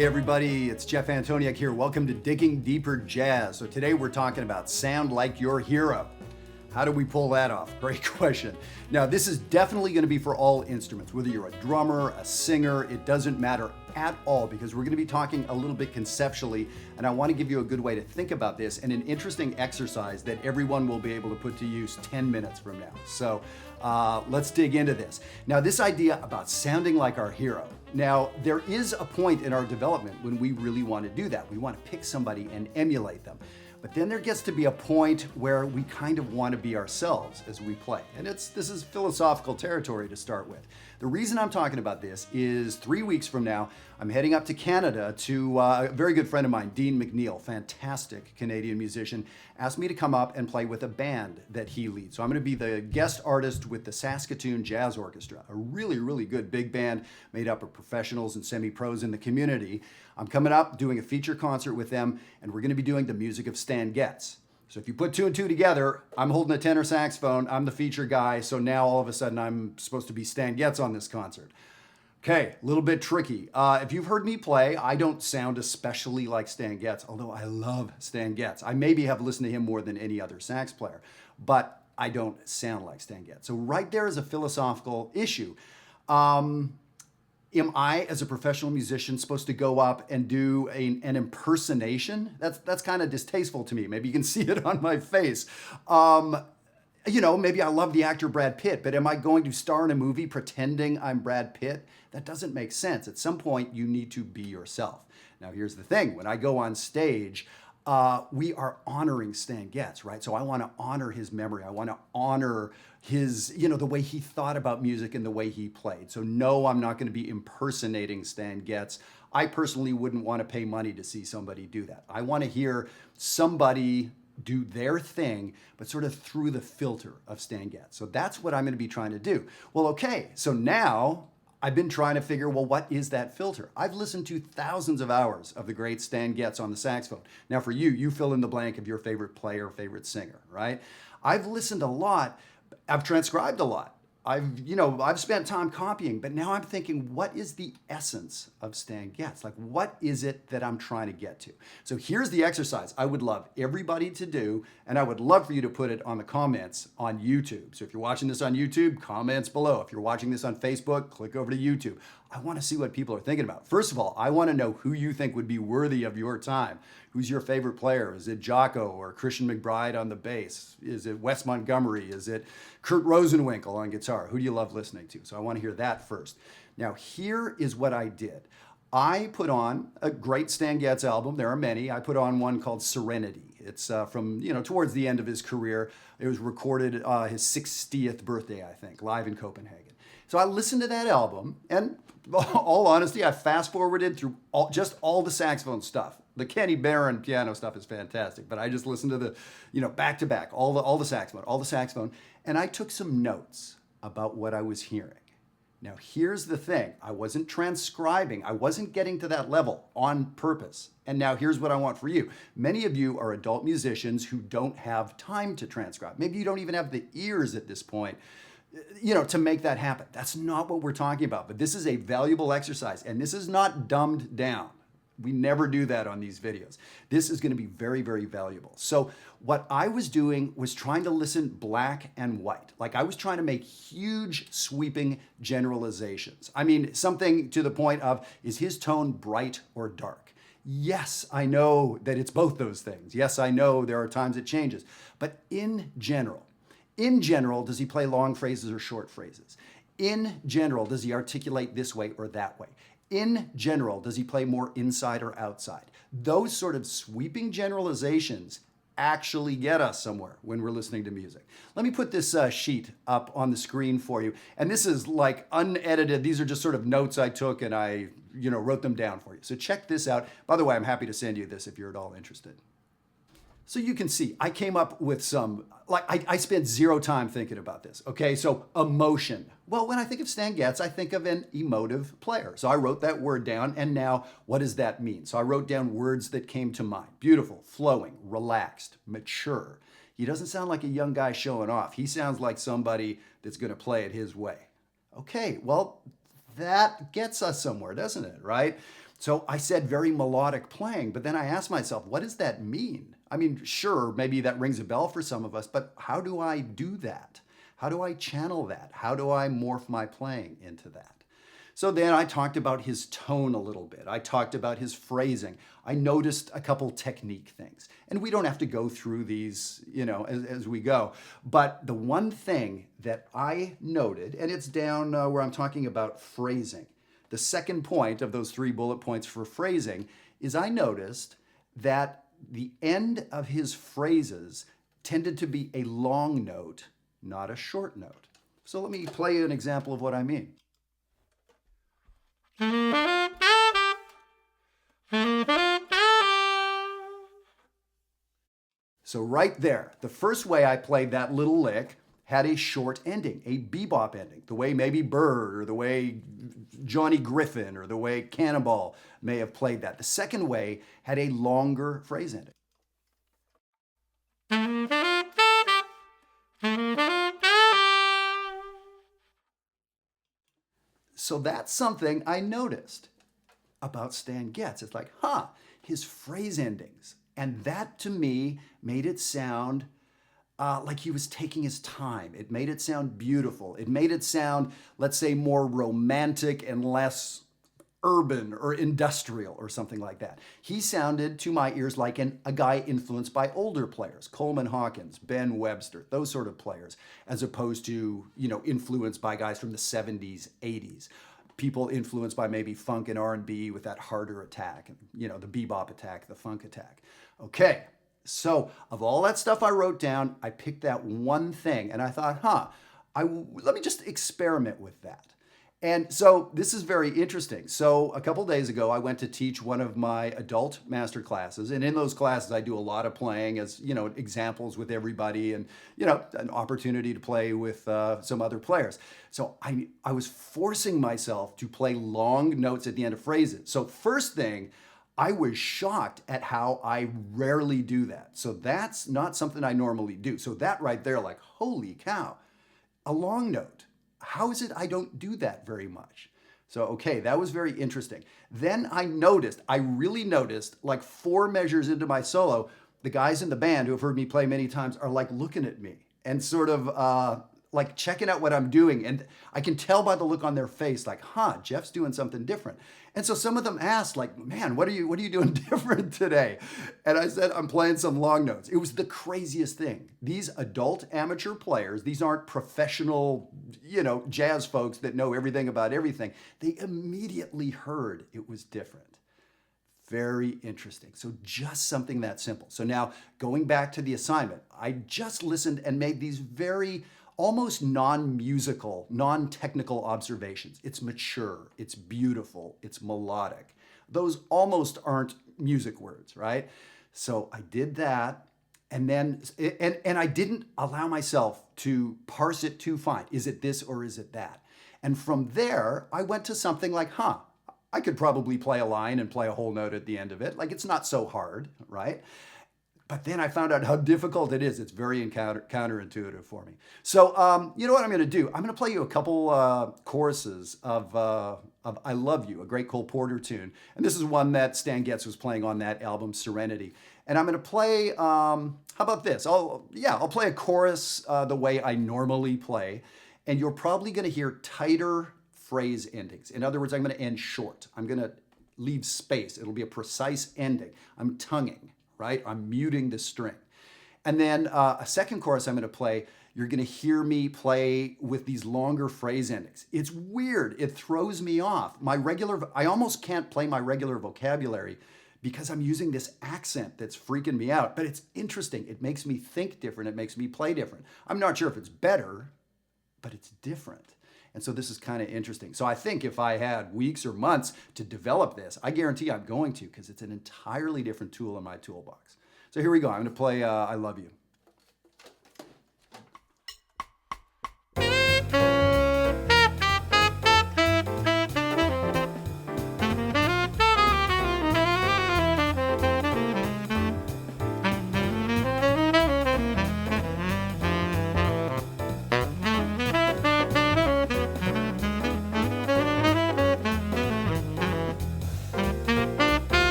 Hey everybody, it's Jeff Antoniuk here. Welcome to Digging Deeper Jazz. So today we're talking about sound like your hero. How do we pull that off? Great question. Now this is definitely going to be for all instruments, whether you're a drummer, a singer, it doesn't matter at all, because we're going to be talking a little bit conceptually, and I want to give you a good way to think about this and an interesting exercise that everyone will be able to put to use 10 minutes from now. So let's dig into this. Now this idea about sounding like our hero. Now there is a point in our development when we really want to do that. We want to pick somebody and emulate them. But then there gets to be a point where we kind of want to be ourselves as we play. And this is philosophical territory to start with. The reason I'm talking about this is 3 weeks from now, I'm heading up to Canada to a very good friend of mine, Dean McNeil, fantastic Canadian musician, asked me to come up and play with a band that he leads. So I'm going to be the guest artist with the Saskatoon Jazz Orchestra, a really, really good big band made up of professionals and semi-pros in the community. I'm coming up, doing a feature concert with them, and we're going to be doing the music of Stan Getz. So if you put two and two together, I'm holding a tenor saxophone, I'm the feature guy, so now all of a sudden I'm supposed to be Stan Getz on this concert. Okay, a little bit tricky. If you've heard me play, I don't sound especially like Stan Getz, although I love Stan Getz. I maybe have listened to him more than any other sax player, but I don't sound like Stan Getz. So right there is a philosophical issue. Am I, as a professional musician, supposed to go up and do an impersonation? That's kind of distasteful to me. Maybe you can see it on my face. Maybe I love the actor Brad Pitt, but am I going to star in a movie pretending I'm Brad Pitt? That doesn't make sense. At some point, you need to be yourself. Now, here's the thing. When I go on stage, we are honoring Stan Getz, right? So I want to honor his memory. I want to honor his, the way he thought about music and the way he played. So no, I'm not going to be impersonating Stan Getz. I personally wouldn't want to pay money to see somebody do that. I want to hear somebody do their thing, but sort of through the filter of Stan Getz. So that's what I'm going to be trying to do. Well, okay, so now I've been trying to figure, well, what is that filter? I've listened to thousands of hours of the great Stan Getz on the saxophone. Now for you fill in the blank of your favorite player, favorite singer, right? I've listened a lot. I've transcribed a lot. I've spent time copying, but now I'm thinking, what is the essence of Stan Getz? Like, what is it that I'm trying to get to? So here's the exercise I would love everybody to do, and I would love for you to put it on the comments on YouTube. So if you're watching this on YouTube, comments below. If you're watching this on Facebook, click over to YouTube. I want to see what people are thinking about. First of all, I want to know who you think would be worthy of your time. Who's your favorite player? Is it Jocko or Christian McBride on the bass? Is it Wes Montgomery? Is it Kurt Rosenwinkel on guitar? Who do you love listening to? So I want to hear that first. Now, here is what I did. I put on a great Stan Getz album. There are many. I put on one called Serenity. It's from, towards the end of his career. It was recorded his 60th birthday, I think, live in Copenhagen. So I listened to that album, and all honesty, I fast forwarded through all the saxophone stuff. The Kenny Barron piano stuff is fantastic, but I just listened to the, back to back, all the saxophone, and I took some notes about what I was hearing. Now, here's the thing. I wasn't transcribing. I wasn't getting to that level on purpose. And now here's what I want for you. Many of you are adult musicians who don't have time to transcribe. Maybe you don't even have the ears at this point, to make that happen. That's not what we're talking about, but this is a valuable exercise, and this is not dumbed down. We never do that on these videos. This is going to be very, very valuable. So what I was doing was trying to listen black and white. Like I was trying to make huge sweeping generalizations. I mean, something to the point of, is his tone bright or dark? Yes, I know that it's both those things. Yes, I know there are times it changes. But in general, does he play long phrases or short phrases? In general, does he articulate this way or that way? In general, does he play more inside or outside? Those sort of sweeping generalizations actually get us somewhere when we're listening to music. Let me put this sheet up on the screen for you. And this is like unedited. These are just sort of notes I took and I, wrote them down for you. So check this out. By the way, I'm happy to send you this if you're at all interested. So you can see, I came up with some, I spent zero time thinking about this, okay? So emotion. Well, when I think of Stan Getz, I think of an emotive player. So I wrote that word down, and now what does that mean? So I wrote down words that came to mind. Beautiful, flowing, relaxed, mature. He doesn't sound like a young guy showing off. He sounds like somebody that's gonna play it his way. Okay, well, that gets us somewhere, doesn't it, right? So I said very melodic playing, but then I asked myself, what does that mean? I mean, sure, maybe that rings a bell for some of us, but how do I do that? How do I channel that? How do I morph my playing into that? So then I talked about his tone a little bit. I talked about his phrasing. I noticed a couple technique things. And we don't have to go through these, as we go. But the one thing that I noted, and it's down where I'm talking about phrasing. The second point of those 3 bullet points for phrasing is I noticed that the end of his phrases tended to be a long note, not a short note. So let me play an example of what I mean. So right there, the first way I played that little lick had a short ending, a bebop ending, the way maybe Bird or the way Johnny Griffin or the way Cannonball may have played that. The second way had a longer phrase ending. So that's something I noticed about Stan Getz. It's like, his phrase endings. And that to me made it sound like he was taking his time. It made it sound beautiful. It made it sound, let's say, more romantic and less urban or industrial or something like that. He sounded, to my ears, like a guy influenced by older players, Coleman Hawkins, Ben Webster, those sort of players, as opposed to, influenced by guys from the 70s, 80s. People influenced by maybe funk and R&B with that harder attack, the bebop attack, the funk attack. Okay, so of all that stuff I wrote down, I picked that one thing and I thought, let me just experiment with that. And so this is very interesting. So a couple days ago, I went to teach one of my adult master classes. And in those classes, I do a lot of playing as, examples with everybody and, an opportunity to play with some other players. So I was forcing myself to play long notes at the end of phrases. So first thing, I was shocked at how I rarely do that. So that's not something I normally do. So that right there, like, holy cow, a long note. How is it I don't do that very much? So, okay, that was very interesting. Then I really noticed, like 4 measures into my solo, the guys in the band who have heard me play many times are like looking at me and sort of like checking out what I'm doing. And I can tell by the look on their face, like, Jeff's doing something different. And so some of them asked, like, man, what are you doing different today? And I said, I'm playing some long notes. It was the craziest thing. These adult amateur players, these aren't professional, jazz folks that know everything about everything. They immediately heard it was different. Very interesting. So just something that simple. So now going back to the assignment, I just listened and made these very almost non-musical, non-technical observations. It's mature, it's beautiful, it's melodic. Those almost aren't music words, right? So I did that, and then and I didn't allow myself to parse it too fine. Is it this or is it that? And from there, I went to something like, I could probably play a line and play a whole note at the end of it. Like, it's not so hard, right? But then I found out how difficult it is. It's very counterintuitive for me. So you know what I'm going to do? I'm going to play you a couple choruses of I Love You, a great Cole Porter tune. And this is one that Stan Getz was playing on that album, Serenity. And I'm going to play, how about this? I'll play a chorus the way I normally play. And you're probably going to hear tighter phrase endings. In other words, I'm going to end short. I'm going to leave space. It'll be a precise ending. I'm tonguing. Right? I'm muting the string. And then a second chorus I'm going to play, you're going to hear me play with these longer phrase endings. It's weird. It throws me off. I almost can't play my regular vocabulary because I'm using this accent that's freaking me out. But it's interesting. It makes me think different. It makes me play different. I'm not sure if it's better, but it's different. And so this is kind of interesting. So I think if I had weeks or months to develop this, I guarantee I'm going to, because it's an entirely different tool in my toolbox. So here we go. I'm going to play I Love You.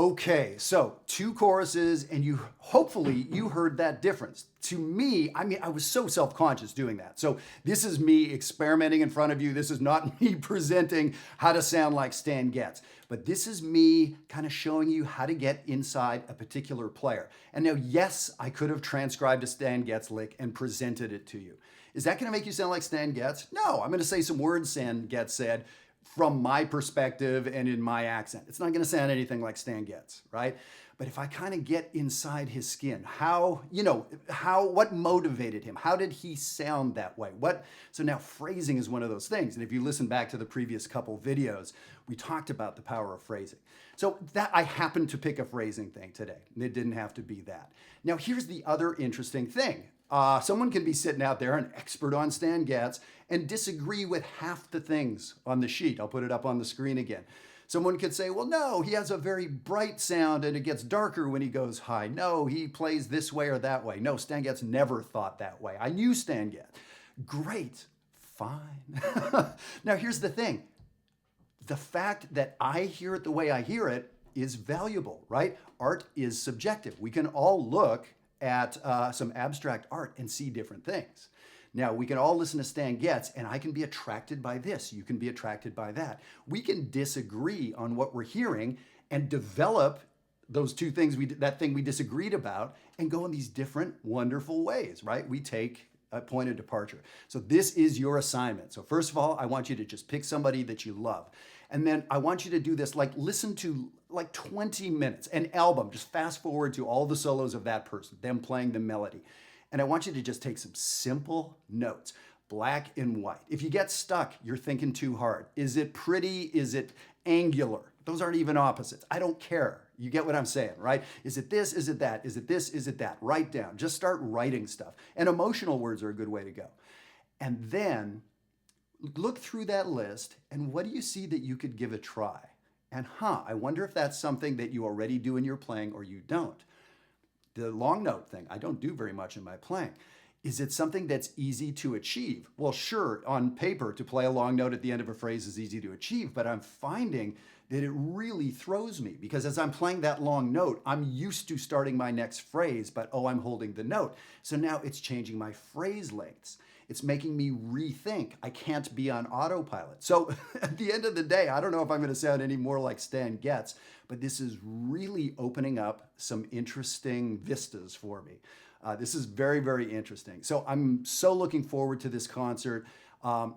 Okay, so 2 choruses, and hopefully you heard that difference. To me, I mean, I was so self-conscious doing that. So this is me experimenting in front of you. This is not me presenting how to sound like Stan Getz, but this is me kind of showing you how to get inside a particular player. And now, yes, I could have transcribed a Stan Getz lick and presented it to you. Is that going to make you sound like Stan Getz? No, I'm going to say some words Stan Getz said from my perspective and in my accent. It's not going to sound anything like Stan Getz, right? But if I kind of get inside his skin, what motivated him? How did he sound that way? So now phrasing is one of those things. And if you listen back to the previous couple videos, we talked about the power of phrasing. So that I happened to pick a phrasing thing today. It didn't have to be that. Now here's the other interesting thing. Someone can be sitting out there, an expert on Stan Getz, and disagree with half the things on the sheet. I'll put it up on the screen again. Someone could say, well, no, he has a very bright sound and it gets darker when he goes high. No, he plays this way or that way. No, Stan Getz never thought that way. I knew Stan Getz. Great, fine. Now, here's the thing. The fact that I hear it the way I hear it is valuable, right? Art is subjective. We can all look at some abstract art and see different things. Now, we can all listen to Stan Getz, and I can be attracted by this. You can be attracted by that. We can disagree on what we're hearing and develop those two things, that thing we disagreed about, and go in these different wonderful ways, right? We take a point of departure. So this is your assignment. So first of all, I want you to just pick somebody that you love. And then I want you to do this, like listen to like 20 minutes, an album, just fast forward to all the solos of that person, them playing the melody. And I want you to just take some simple notes, black and white. If you get stuck, you're thinking too hard. Is it pretty? Is it angular? Those aren't even opposites. I don't care. You get what I'm saying, right? Is it this? Is it that? Is it this? Is it that? Write down. Just start writing stuff. And emotional words are a good way to go. And then look through that list, and what do you see that you could give a try? And I wonder if that's something that you already do in your playing or you don't. The long note thing, I don't do very much in my playing. Is it something that's easy to achieve? Well, sure, on paper, to play a long note at the end of a phrase is easy to achieve, but I'm finding that it really throws me because as I'm playing that long note, I'm used to starting my next phrase, but I'm holding the note. So now it's changing my phrase lengths. It's making me rethink. I can't be on autopilot. So at the end of the day, I don't know if I'm going to sound any more like Stan Getz, but this is really opening up some interesting vistas for me. This is very, very interesting. So I'm so looking forward to this concert.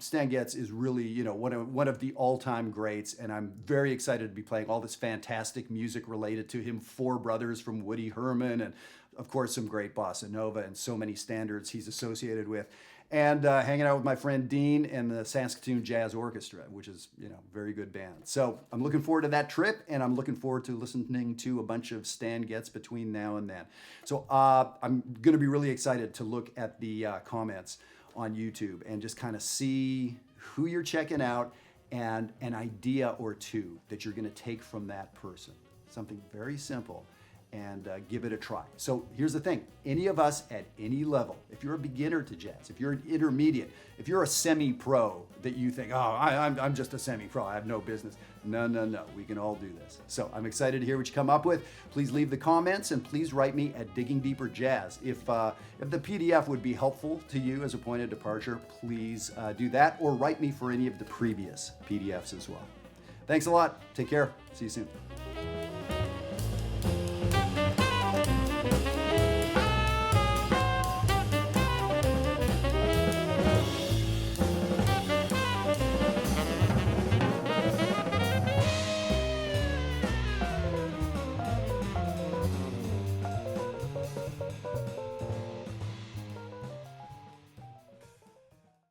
Stan Getz is really, one of the all-time greats, and I'm very excited to be playing all this fantastic music related to him. 4 Brothers from Woody Herman, and of course some great bossa nova and so many standards he's associated with. And hanging out with my friend Dean and the Saskatoon Jazz Orchestra, which is, very good band. So I'm looking forward to that trip, and I'm looking forward to listening to a bunch of Stan Getz between now and then. So I'm going to be really excited to look at the comments on YouTube and just kind of see who you're checking out and an idea or two that you're going to take from that person. Something very simple. And give it a try. So here's the thing, any of us at any level, if you're a beginner to jazz, if you're an intermediate, if you're a semi-pro that you think, I'm just a semi-pro, I have no business. No, we can all do this. So I'm excited to hear what you come up with. Please leave the comments and please write me at Digging Deeper Jazz. If the PDF would be helpful to you as a point of departure, please do that or write me for any of the previous PDFs as well. Thanks a lot. Take care. See you soon.